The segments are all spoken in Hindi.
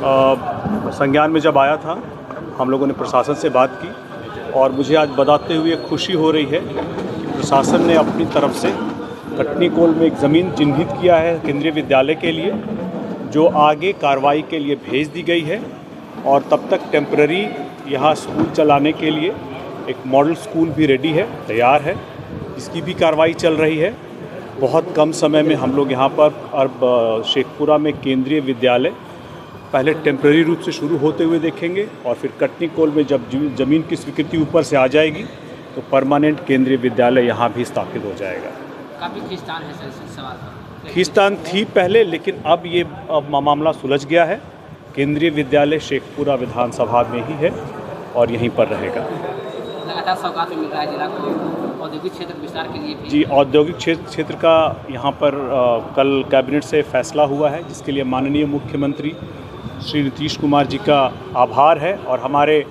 संज्ञान में जब आया था हम लोगों ने प्रशासन से बात की और मुझे आज बताते हुए खुशी हो रही है कि प्रशासन ने अपनी तरफ से कटनी कोल में एक ज़मीन चिन्हित किया है केंद्रीय विद्यालय के लिए, जो आगे कार्रवाई के लिए भेज दी गई है। और तब तक टेम्पररी यहाँ स्कूल चलाने के लिए एक मॉडल स्कूल भी रेडी है, तैयार है, इसकी भी कार्रवाई चल रही है। बहुत कम समय में हम लोग यहाँ पर अब शेखपुरा में केंद्रीय विद्यालय पहले टेम्पररी रूप से शुरू होते हुए देखेंगे और फिर कटनी कोल में जब ज़मीन की स्वीकृति ऊपर से आ जाएगी तो परमानेंट केंद्रीय विद्यालय यहाँ भी स्थापित हो जाएगा। काफ़ी खींचतान है सर इस सवाल पर। खींचतान थी पहले, लेकिन अब ये मामला सुलझ गया है। केंद्रीय विद्यालय शेखपुरा विधानसभा में ही है और यहीं पर रहेगा। लगातार सौगात मिल रहा है जिला को औद्योगिक क्षेत्र विस्तार के लिए भी। जी, औद्योगिक क्षेत्र का यहाँ पर कल कैबिनेट से फैसला हुआ है, जिसके लिए माननीय मुख्यमंत्री श्री नीतीश कुमार जी का आभार है और हमारे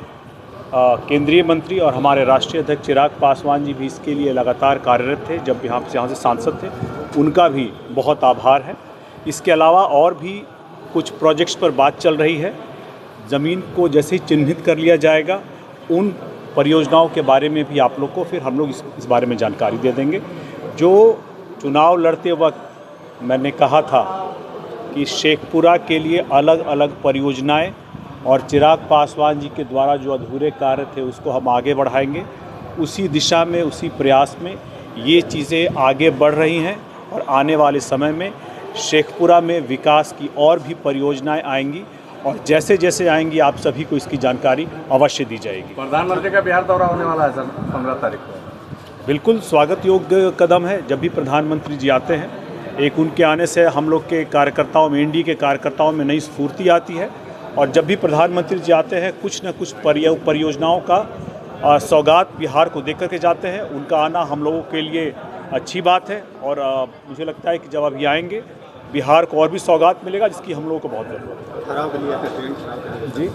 केंद्रीय मंत्री और हमारे राष्ट्रीय अध्यक्ष चिराग पासवान जी भी इसके लिए लगातार कार्यरत थे। जब यहाँ से सांसद थे, उनका भी बहुत आभार है। इसके अलावा और भी कुछ प्रोजेक्ट्स पर बात चल रही है। ज़मीन को जैसे ही चिन्हित कर लिया जाएगा, उन परियोजनाओं के बारे में भी आप लोग को फिर हम लोग इस बारे में जानकारी दे देंगे। जो चुनाव लड़ते वक्त मैंने कहा था कि शेखपुरा के लिए अलग अलग परियोजनाएं और चिराग पासवान जी के द्वारा जो अधूरे कार्य थे उसको हम आगे बढ़ाएंगे, उसी दिशा में, उसी प्रयास में ये चीज़ें आगे बढ़ रही हैं और आने वाले समय में शेखपुरा में विकास की और भी परियोजनाएं आएंगी और जैसे जैसे आएंगी आप सभी को इसकी जानकारी अवश्य दी जाएगी। प्रधानमंत्री का बिहार दौरा होने वाला है सर 15 तारीख को। बिल्कुल स्वागत योग्य कदम है। जब भी प्रधानमंत्री जी आते हैं, एक उनके आने से हम लोग के कार्यकर्ताओं में, एनडीए के कार्यकर्ताओं में नई स्फूर्ति आती है और जब भी प्रधानमंत्री जी आते हैं कुछ न कुछ परियोजनाओं का सौगात बिहार को देकर के जाते हैं। उनका आना हम लोगों के लिए अच्छी बात है और मुझे लगता है कि जब अभी आएंगे बिहार को और भी सौगात मिलेगा, जिसकी हम लोगों को बहुत ज़रूरत है। जी,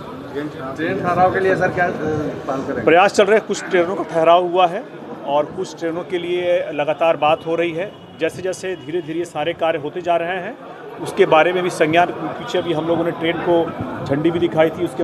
ट्रेन ठहराव के लिए सर क्या प्लान करेंगे? प्रयास चल रहे हैं। कुछ ट्रेनों का ठहराव हुआ है और कुछ ट्रेनों के लिए लगातार बात हो रही है। जैसे जैसे धीरे धीरे सारे कार्य होते जा रहे हैं, उसके बारे में भी संज्ञान, पीछे भी हम लोगों ने ट्रेन को झंडी भी दिखाई थी, उसके